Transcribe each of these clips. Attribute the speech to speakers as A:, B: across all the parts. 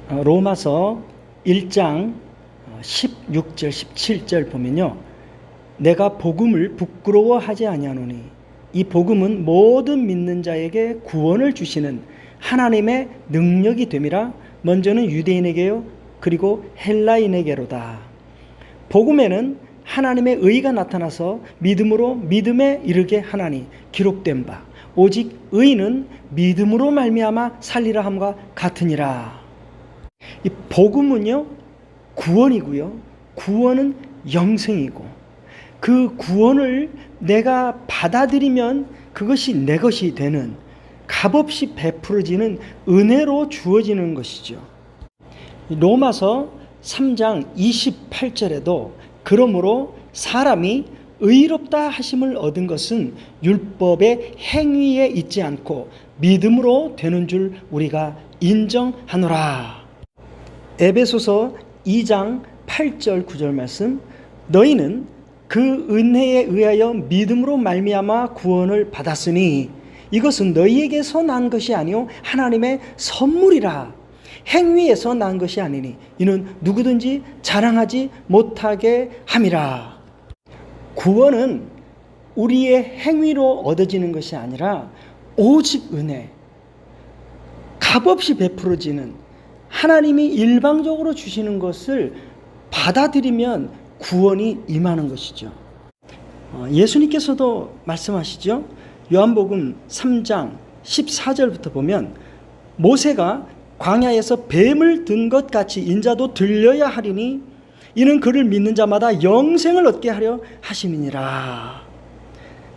A: 로마서 1장 16절 17절 보면요, 내가 복음을 부끄러워하지 아니하노니 이 복음은 모든 믿는 자에게 구원을 주시는 하나님의 능력이 됨이라. 먼저는 유대인에게요 그리고 헬라인에게로다. 복음에는 하나님의 의가 나타나서 믿음으로 믿음에 이르게 하나니 기록된 바 오직 의인은 믿음으로 말미암아 살리라 함과 같으니라. 이 복음은요 구원이고요, 구원은 영생이고, 그 구원을 내가 받아들이면 그것이 내 것이 되는, 값없이 베풀어지는 은혜로 주어지는 것이죠. 로마서 3장 28절에도 그러므로 사람이 의롭다 하심을 얻은 것은 율법의 행위에 있지 않고 믿음으로 되는 줄 우리가 인정하노라. 에베소서 2장 8절 9절 말씀, 너희는 그 은혜에 의하여 믿음으로 말미암아 구원을 받았으니 이것은 너희에게서 난 것이 아니요 하나님의 선물이라. 행위에서 난 것이 아니니 이는 누구든지 자랑하지 못하게 함이라. 구원은 우리의 행위로 얻어지는 것이 아니라 오직 은혜, 값없이 베풀어지는, 하나님이 일방적으로 주시는 것을 받아들이면 구원이 임하는 것이죠. 예수님께서도 말씀하시죠. 요한복음 3장 14절부터 보면 모세가 광야에서 뱀을 든 것 같이 인자도 들려야 하리니 이는 그를 믿는 자마다 영생을 얻게 하려 하심이니라.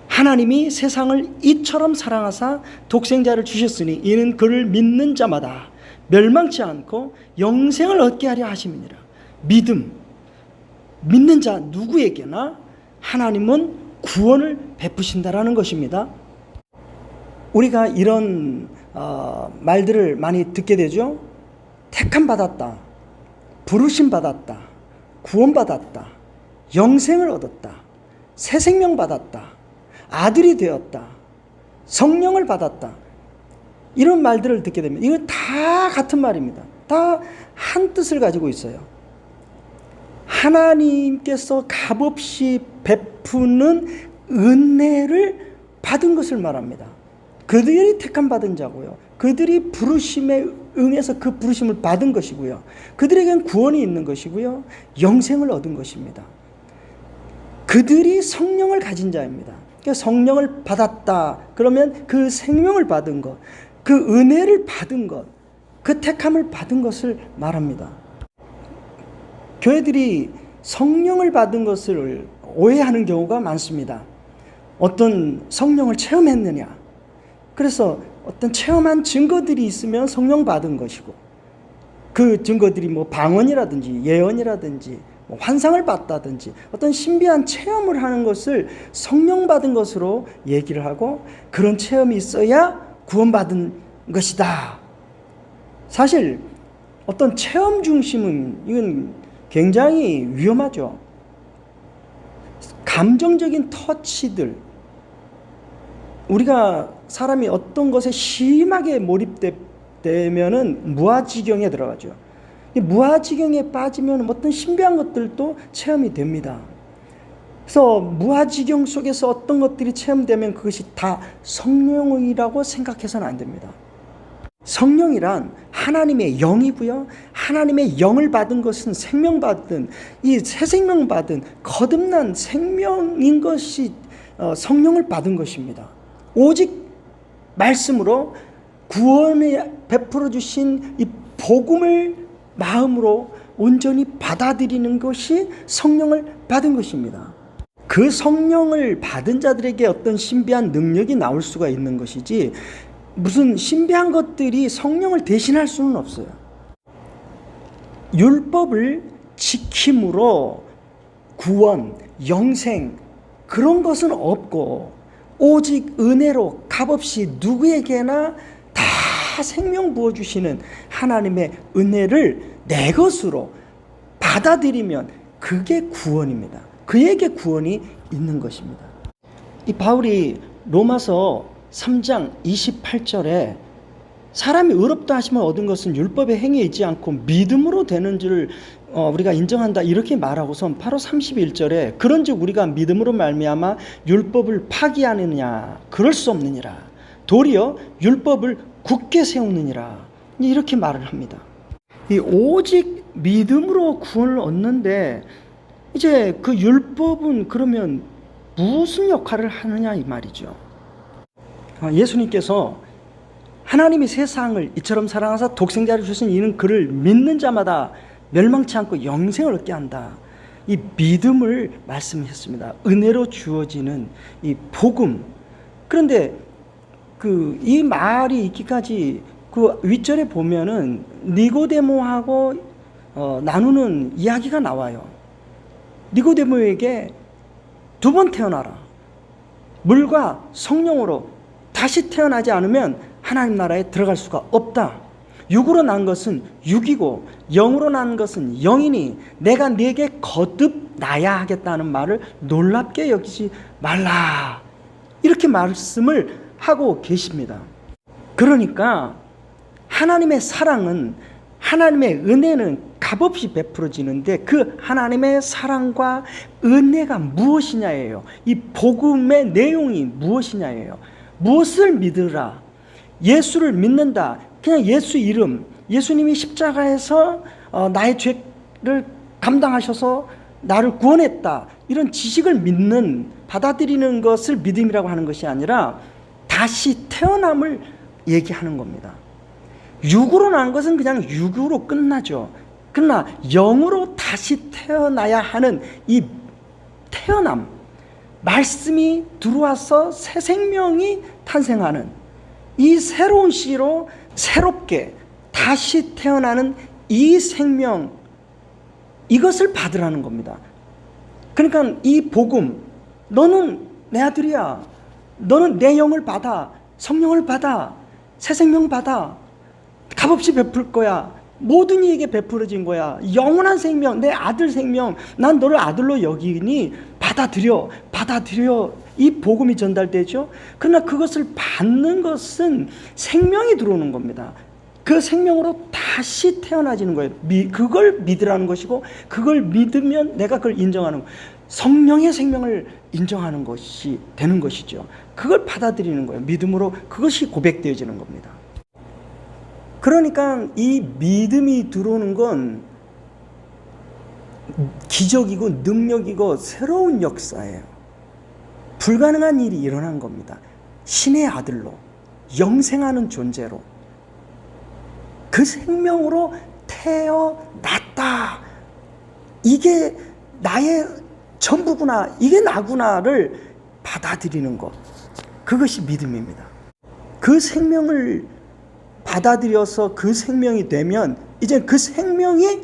A: 하나님이 세상을 이처럼 사랑하사 독생자를 주셨으니 이는 그를 믿는 자마다 멸망치 않고 영생을 얻게 하려 하심이니라. 믿는 자 누구에게나 하나님은 구원을 베푸신다라는 것입니다. 우리가 이런 말들을 많이 듣게 되죠. 택함 받았다, 부르심 받았다, 구원 받았다, 영생을 얻었다, 새 생명 받았다, 아들이 되었다, 성령을 받았다, 이런 말들을 듣게 되면 이거 다 같은 말입니다. 다 한 뜻을 가지고 있어요. 하나님께서 값없이 베푸는 은혜를 받은 것을 말합니다. 그들이 택함 받은 자고요, 그들이 부르심에 응해서 그 부르심을 받은 것이고요, 그들에겐 구원이 있는 것이고요, 영생을 얻은 것입니다. 그들이 성령을 가진 자입니다. 그러니까 성령을 받았다 그러면 그 생명을 받은 것, 그 은혜를 받은 것, 그 택함을 받은 것을 말합니다. 교회들이 성령을 받은 것을 오해하는 경우가 많습니다. 어떤 성령을 체험했느냐, 그래서 어떤 체험한 증거들이 있으면 성령 받은 것이고, 그 증거들이 뭐 방언이라든지 예언이라든지 뭐 환상을 봤다든지 어떤 신비한 체험을 하는 것을 성령 받은 것으로 얘기를 하고, 그런 체험이 있어야 구원받은 것이다. 사실 어떤 체험 중심은 이건 굉장히 위험하죠. 감정적인 터치들, 우리가 사람이 어떤 것에 심하게 몰입되면은 무아지경에 들어가죠. 무아지경에 빠지면 어떤 신비한 것들도 체험이 됩니다. 그래서 무아지경 속에서 어떤 것들이 체험되면 그것이 다 성령이라고 생각해서는 안 됩니다. 성령이란 하나님의 영이고요, 하나님의 영을 받은 것은 생명 받은, 이 새 생명 받은 거듭난 생명인 것이 성령을 받은 것입니다. 오직 말씀으로 구원에 베풀어 주신 이 복음을 마음으로 온전히 받아들이는 것이 성령을 받은 것입니다. 그 성령을 받은 자들에게 어떤 신비한 능력이 나올 수가 있는 것이지, 무슨 신비한 것들이 성령을 대신할 수는 없어요. 율법을 지킴으로 구원, 영생, 그런 것은 없고 오직 은혜로 값없이 누구에게나 다 생명 부어주시는 하나님의 은혜를 내 것으로 받아들이면 그게 구원입니다. 그에게 구원이 있는 것입니다. 이 바울이 로마서 3장 28절에 사람이 의롭다 하시면 얻은 것은 율법의 행위에 있지 않고 믿음으로 되는 줄 우리가 인정한다 이렇게 말하고선 바로 31절에 그런즉 우리가 믿음으로 말미암아 율법을 파기하느냐 그럴 수 없느니라 도리어 율법을 굳게 세우느니라 이렇게 말을 합니다. 이 오직 믿음으로 구원을 얻는데 이제 그 율법은 그러면 무슨 역할을 하느냐 이 말이죠. 예수님께서 하나님이 세상을 이처럼 사랑하사 독생자를 주신 이는 그를 믿는 자마다 멸망치 않고 영생을 얻게 한다. 이 믿음을 말씀했습니다. 은혜로 주어지는 이 복음. 그런데 이 말이 있기까지 그 윗절에 보면은 니고데모하고 나누는 이야기가 나와요. 니고데모에게 두 번 태어나라. 물과 성령으로 다시 태어나지 않으면 하나님 나라에 들어갈 수가 없다. 육으로 난 것은 육이고 영으로 난 것은 영이니 내가 네게 거듭 나야 하겠다는 말을 놀랍게 여기지 말라. 이렇게 말씀을 하고 계십니다. 그러니까 하나님의 사랑은 하나님의 은혜는 값없이 베풀어지는데 그 하나님의 사랑과 은혜가 무엇이냐예요. 이 복음의 내용이 무엇이냐예요. 무엇을 믿으라. 예수를 믿는다. 그냥 예수 이름, 예수님이 십자가에서 나의 죄를 감당하셔서 나를 구원했다. 이런 지식을 믿는, 받아들이는 것을 믿음이라고 하는 것이 아니라 다시 태어남을 얘기하는 겁니다. 육으로 난 것은 그냥 육으로 끝나죠. 그러나 영으로 다시 태어나야 하는 이 태어남, 말씀이 들어와서 새 생명이 탄생하는 이 새로운 씨로 새롭게 다시 태어나는 이 생명, 이것을 받으라는 겁니다. 그러니까 이 복음, 너는 내 아들이야. 너는 내 영을 받아. 성령을 받아. 새 생명 받아. 값없이 베풀 거야. 모든 이에게 베풀어진 거야. 영원한 생명, 내 아들 생명, 난 너를 아들로 여기니 받아들여. 이 복음이 전달되죠. 그러나 그것을 받는 것은 생명이 들어오는 겁니다. 그 생명으로 다시 태어나지는 거예요. 그걸 믿으라는 것이고 그걸 믿으면 내가 그걸 인정하는 거예요. 성령의 생명을 인정하는 것이 되는 것이죠. 그걸 받아들이는 거예요. 믿음으로 그것이 고백되어지는 겁니다. 그러니까 이 믿음이 들어오는 건 기적이고 능력이고 새로운 역사예요. 불가능한 일이 일어난 겁니다. 신의 아들로 영생하는 존재로 그 생명으로 태어났다. 이게 나의 전부구나. 이게 나구나를 받아들이는 것. 그것이 믿음입니다. 그 생명을 받아들여서 그 생명이 되면 이제 그 생명이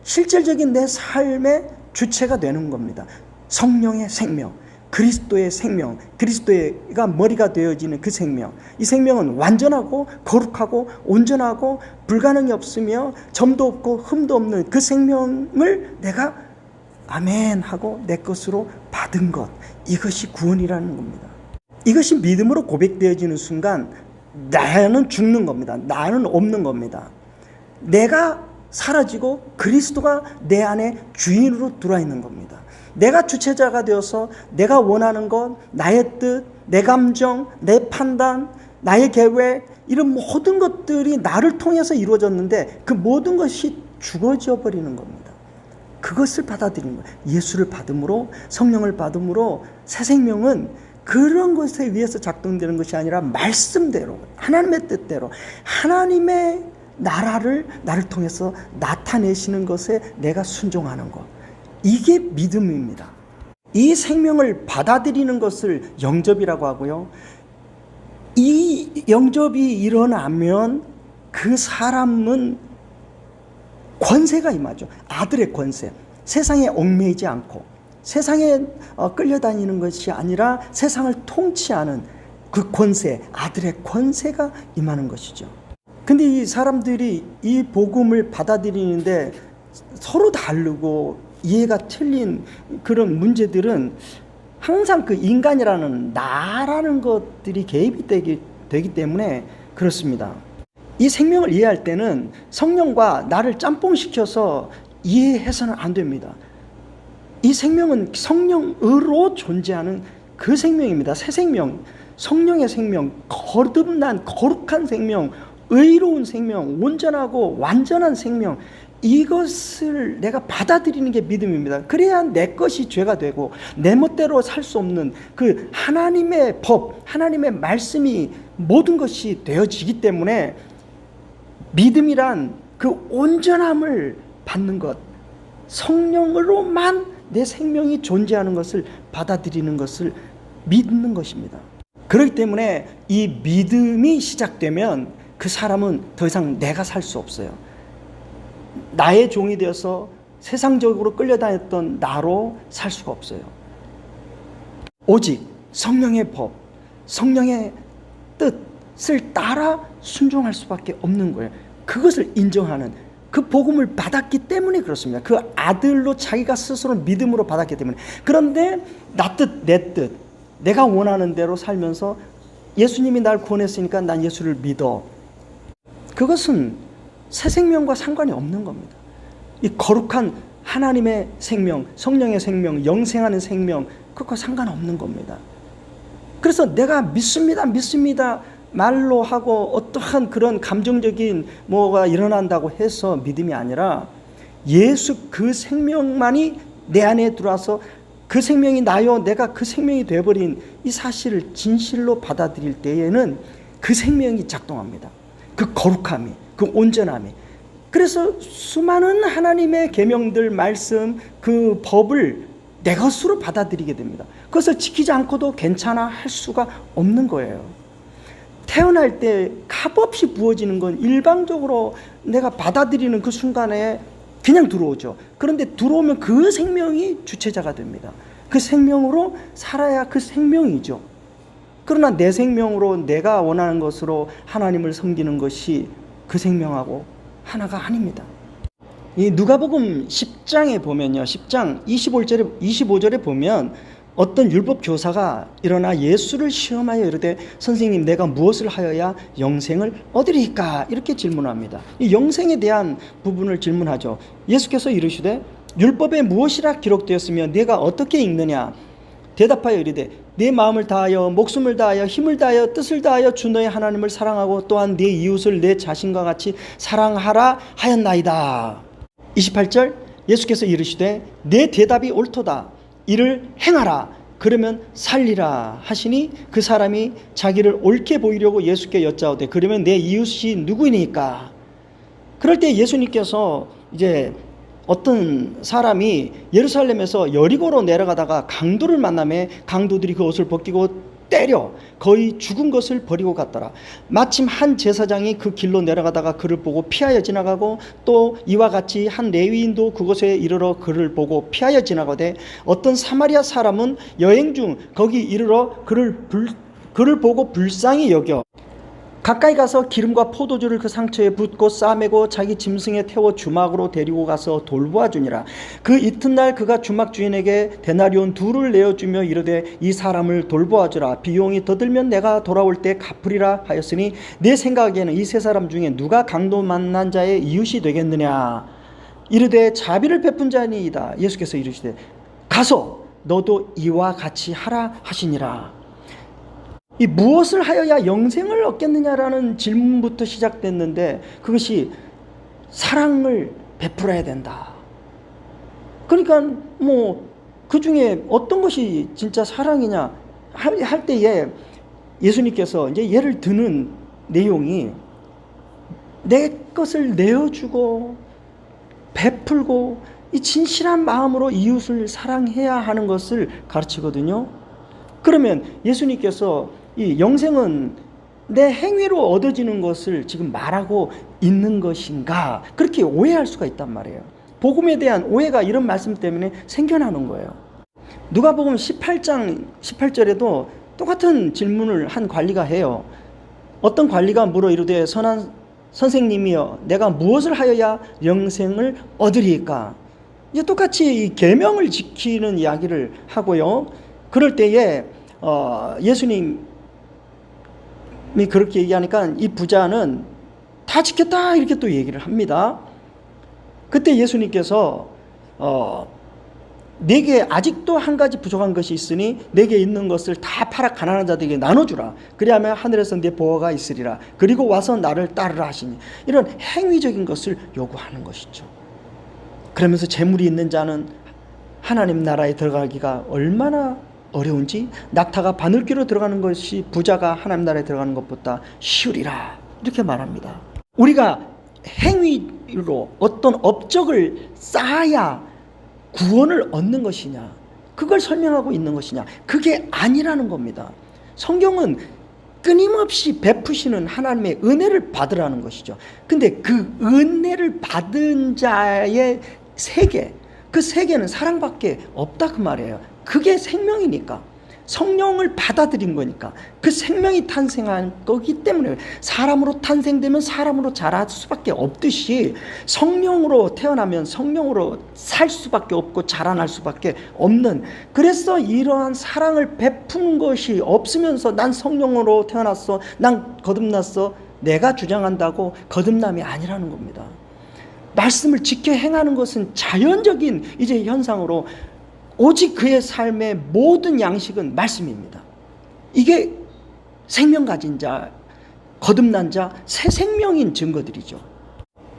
A: 실질적인 내 삶의 주체가 되는 겁니다. 성령의 생명, 그리스도의 생명, 그리스도가 머리가 되어지는 그 생명. 이 생명은 완전하고 거룩하고 온전하고 불가능이 없으며 점도 없고 흠도 없는 그 생명을 내가 아멘 하고 내 것으로 받은 것. 이것이 구원이라는 겁니다. 이것이 믿음으로 고백되어지는 순간 나는 죽는 겁니다. 나는 없는 겁니다. 내가 사라지고 그리스도가 내 안에 주인으로 들어와 있는 겁니다. 내가 주체자가 되어서 내가 원하는 것, 나의 뜻, 내 감정, 내 판단, 나의 계획 이런 모든 것들이 나를 통해서 이루어졌는데 그 모든 것이 죽어져 버리는 겁니다. 그것을 받아들이는 거예요. 예수를 받음으로 성령을 받음으로 새 생명은 그런 것에 의해서 작동되는 것이 아니라 말씀대로 하나님의 뜻대로 하나님의 나라를 나를 통해서 나타내시는 것에 내가 순종하는 것. 이게 믿음입니다. 이 생명을 받아들이는 것을 영접이라고 하고요. 이 영접이 일어나면 그 사람은 권세가 임하죠. 아들의 권세. 세상에 얽매이지 않고 세상에 끌려다니는 것이 아니라 세상을 통치하는 그 권세, 아들의 권세가 임하는 것이죠. 근데 이 사람들이 이 복음을 받아들이는데 서로 다르고 이해가 틀린 그런 문제들은 항상 그 인간이라는 나라는 것들이 개입이 되기 때문에 그렇습니다. 이 생명을 이해할 때는 성령과 나를 짬뽕시켜서 이해해서는 안 됩니다. 이 생명은 성령으로 존재하는 그 생명입니다. 새 생명, 성령의 생명, 거듭난 거룩한 생명, 의로운 생명, 온전하고 완전한 생명, 이것을 내가 받아들이는 게 믿음입니다. 그래야 내 것이 죄가 되고 내 멋대로 살 수 없는 그 하나님의 법, 하나님의 말씀이 모든 것이 되어지기 때문에 믿음이란 그 온전함을 받는 것, 성령으로만 내 생명이 존재하는 것을 받아들이는 것을 믿는 것입니다. 그렇기 때문에 이 믿음이 시작되면 그 사람은 더 이상 내가 살 수 없어요. 나의 종이 되어서 세상적으로 끌려다녔던 나로 살 수가 없어요. 오직 성령의 법, 성령의 뜻을 따라 순종할 수밖에 없는 거예요. 그것을 인정하는, 그 복음을 받았기 때문에 그렇습니다. 그 아들로 자기가 스스로 믿음으로 받았기 때문에. 그런데 나 뜻, 내 뜻, 내가 원하는 대로 살면서 예수님이 날 구원했으니까 난 예수를 믿어. 그것은 새 생명과 상관이 없는 겁니다. 이 거룩한 하나님의 생명, 성령의 생명, 영생하는 생명, 그것과 상관없는 겁니다. 그래서 내가 믿습니다 말로 하고 어떠한 그런 감정적인 뭐가 일어난다고 해서 믿음이 아니라 예수 그 생명만이 내 안에 들어와서 그 생명이 나요, 내가 그 생명이 되어버린 이 사실을 진실로 받아들일 때에는 그 생명이 작동합니다. 그 거룩함이, 그 온전함이. 그래서 수많은 하나님의 계명들, 말씀, 그 법을 내 것으로 받아들이게 됩니다. 그것을 지키지 않고도 괜찮아 할 수가 없는 거예요. 태어날 때 값없이 부어지는 건 일방적으로 내가 받아들이는 그 순간에 그냥 들어오죠. 그런데 들어오면 그 생명이 주체자가 됩니다. 그 생명으로 살아야 그 생명이죠. 그러나 내 생명으로 내가 원하는 것으로 하나님을 섬기는 것이 그 생명하고 하나가 아닙니다. 이 누가복음 10장에 보면요, 10장 25절에 보면 어떤 율법 교사가 일어나 예수를 시험하여 이르되 선생님, 내가 무엇을 하여야 영생을 얻으리까? 이렇게 질문합니다. 이 영생에 대한 부분을 질문하죠. 예수께서 이르시되 율법에 무엇이라 기록되었으며 내가 어떻게 읽느냐? 대답하여 이르되 내 마음을 다하여 목숨을 다하여 힘을 다하여 뜻을 다하여 주 너의 하나님을 사랑하고 또한 내 이웃을 내 자신과 같이 사랑하라 하였나이다. 28절 예수께서 이르시되 내 대답이 옳도다. 이를 행하라. 그러면 살리라 하시니 그 사람이 자기를 옳게 보이려고 예수께 여짜오되 그러면 내 이웃이 누구이니까? 그럴 때 예수님께서 이제 어떤 사람이 예루살렘에서 여리고로 내려가다가 강도를 만나매 강도들이 그 옷을 벗기고 때려 거의 죽은 것을 버리고 갔더라. 마침 한 제사장이 그 길로 내려가다가 그를 보고 피하여 지나가고 또 이와 같이 한 레위인도 그곳에 이르러 그를 보고 피하여 지나가되 어떤 사마리아 사람은 여행 중 거기 이르러 그를 보고 불쌍히 여겨 가까이 가서 기름과 포도주를 그 상처에 붓고 싸매고 자기 짐승에 태워 주막으로 데리고 가서 돌보아 주니라. 그 이튿날 그가 주막 주인에게 데나리온 2를 내어주며 이르되 이 사람을 돌보아 주라. 비용이 더 들면 내가 돌아올 때 갚으리라 하였으니 내 생각에는 이 세 사람 중에 누가 강도 만난 자의 이웃이 되겠느냐? 이르되 자비를 베푼 자니이다. 예수께서 이르시되 가서 너도 이와 같이 하라 하시니라. 이 무엇을 하여야 영생을 얻겠느냐라는 질문부터 시작됐는데 그것이 사랑을 베풀어야 된다. 그러니까 뭐 그 중에 어떤 것이 진짜 사랑이냐 할 때에 예수님께서 이제 예를 드는 내용이 내 것을 내어주고 베풀고 이 진실한 마음으로 이웃을 사랑해야 하는 것을 가르치거든요. 그러면 예수님께서 이 영생은 내 행위로 얻어지는 것을 지금 말하고 있는 것인가? 그렇게 오해할 수가 있단 말이에요. 복음에 대한 오해가 이런 말씀 때문에 생겨나는 거예요. 누가복음 18장 18절에도 똑같은 질문을 한 관리가 해요. 어떤 관리가 물어 이르되 선한 선생님이여 내가 무엇을 하여야 영생을 얻으리까? 이제 똑같이 이 계명을 지키는 이야기를 하고요. 그럴 때에 예수님이 그렇게 얘기하니까 이 부자는 다 지켰다 이렇게 또 얘기를 합니다. 그때 예수님께서 내게 아직도 한 가지 부족한 것이 있으니 내게 있는 것을 다 팔아 가난한 자들에게 나눠주라. 그리하면 하늘에서 네 보화가 있으리라. 그리고 와서 나를 따르라 하시니, 이런 행위적인 것을 요구하는 것이죠. 그러면서 재물이 있는 자는 하나님 나라에 들어가기가 얼마나 어려운지, 낙타가 바늘귀로 들어가는 것이 부자가 하나님 나라에 들어가는 것보다 쉬우리라 이렇게 말합니다. 우리가 행위로 어떤 업적을 쌓아야 구원을 얻는 것이냐, 그걸 설명하고 있는 것이냐, 그게 아니라는 겁니다. 성경은 끊임없이 베푸시는 하나님의 은혜를 받으라는 것이죠. 근데 그 은혜를 받은 자의 세계, 그 세계는 사랑밖에 없다 그 말이에요. 그게 생명이니까, 성령을 받아들인 거니까, 그 생명이 탄생한 거기 때문에, 사람으로 탄생되면 사람으로 자랄 수밖에 없듯이 성령으로 태어나면 성령으로 살 수밖에 없고 자라날 수밖에 없는, 그래서 이러한 사랑을 베푸는 것이 없으면서 난 성령으로 태어났어, 난 거듭났어, 내가 주장한다고 거듭남이 아니라는 겁니다. 말씀을 지켜 행하는 것은 자연적인 이제 현상으로, 오직 그의 삶의 모든 양식은 말씀입니다. 이게 생명 가진 자, 거듭난 자, 새 생명인 증거들이죠.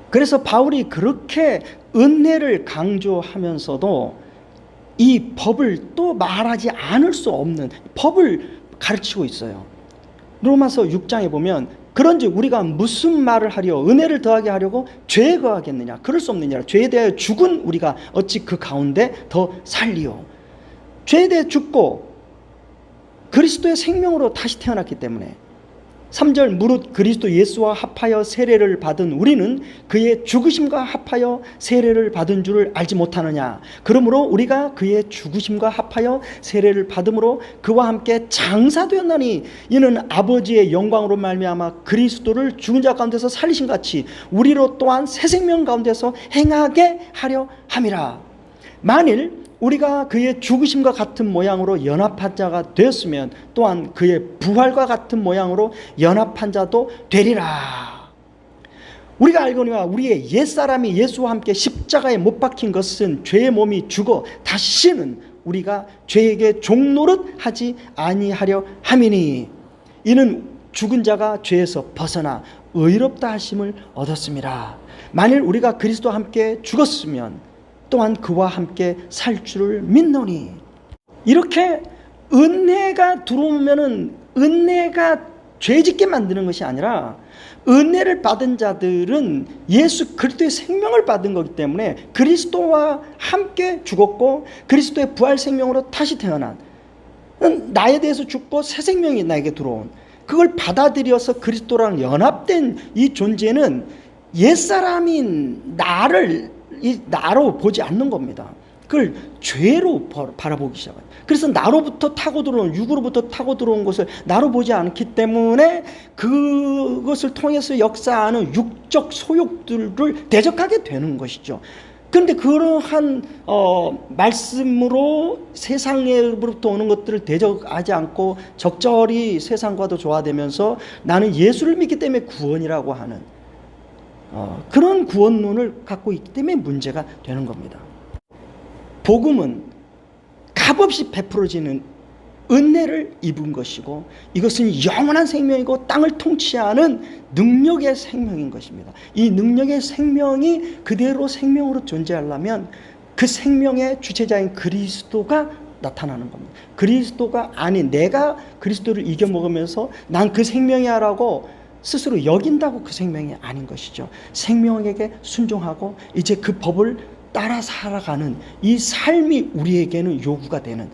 A: 그래서 바울이 그렇게 은혜를 강조하면서도 이 법을 또 말하지 않을 수 없는 법을 가르치고 있어요. 로마서 6장에 보면, 그런즉 우리가 무슨 말을 하려 은혜를 더하게 하려고 죄에 거하겠느냐, 그럴 수 없느니라. 죄에 대하여 죽은 우리가 어찌 그 가운데 더 살리요. 죄에 대해 죽고 그리스도의 생명으로 다시 태어났기 때문에, 3절 무릇 그리스도 예수와 합하여 세례를 받은 우리는 그의 죽으심과 합하여 세례를 받은 줄을 알지 못하느냐. 그러므로 우리가 그의 죽으심과 합하여 세례를 받음으로 그와 함께 장사되었나니, 이는 아버지의 영광으로 말미암아 그리스도를 죽은 자 가운데서 살리신 같이 우리로 또한 새 생명 가운데서 행하게 하려 함이라. 만일 우리가 그의 죽으심과 같은 모양으로 연합한 자가 되었으면 또한 그의 부활과 같은 모양으로 연합한 자도 되리라. 우리가 알거니와 우리의 옛사람이 예수와 함께 십자가에 못 박힌 것은 죄의 몸이 죽어 다시는 우리가 죄에게 종노릇 하지 아니하려 함이니, 이는 죽은 자가 죄에서 벗어나 의롭다 하심을 얻었습니다. 만일 우리가 그리스도와 함께 죽었으면 또한 그와 함께 살 줄을 믿노니. 이렇게 은혜가 들어오면은 은혜가 죄짓게 만드는 것이 아니라, 은혜를 받은 자들은 예수 그리스도의 생명을 받은 거기 때문에 그리스도와 함께 죽었고 그리스도의 부활 생명으로 다시 태어난, 나에 대해서 죽고 새 생명이 나에게 들어온, 그걸 받아들여서 그리스도랑 연합된 이 존재는 옛사람인 나로 보지 않는 겁니다. 그걸 죄로 바라보기 시작해요. 그래서 나로부터 타고 들어온, 육으로부터 타고 들어온 것을 나로 보지 않기 때문에 그것을 통해서 역사하는 육적 소욕들을 대적하게 되는 것이죠. 그런데 그러한 말씀으로 세상으로부터 오는 것들을 대적하지 않고 적절히 세상과도 조화되면서 나는 예수를 믿기 때문에 구원이라고 하는 그런 구원론을 갖고 있기 때문에 문제가 되는 겁니다. 복음은 값없이 베풀어지는 은혜를 입은 것이고, 이것은 영원한 생명이고 땅을 통치하는 능력의 생명인 것입니다. 이 능력의 생명이 그대로 생명으로 존재하려면 그 생명의 주체자인 그리스도가 나타나는 겁니다. 그리스도가 아닌 내가 그리스도를 이겨먹으면서 난 그 생명이야라고 스스로 여긴다고 그 생명이 아닌 것이죠. 생명에게 순종하고 이제 그 법을 따라 살아가는 이 삶이 우리에게는 요구가 되는,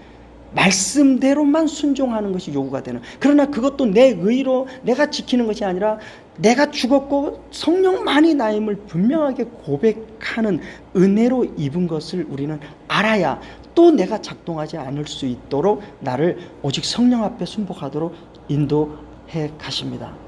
A: 말씀대로만 순종하는 것이 요구가 되는, 그러나 그것도 내 의로 내가 지키는 것이 아니라 내가 죽었고 성령만이 나임을 분명하게 고백하는 은혜로 입은 것을 우리는 알아야 또 내가 작동하지 않을 수 있도록 나를 오직 성령 앞에 순복하도록 인도해 가십니다.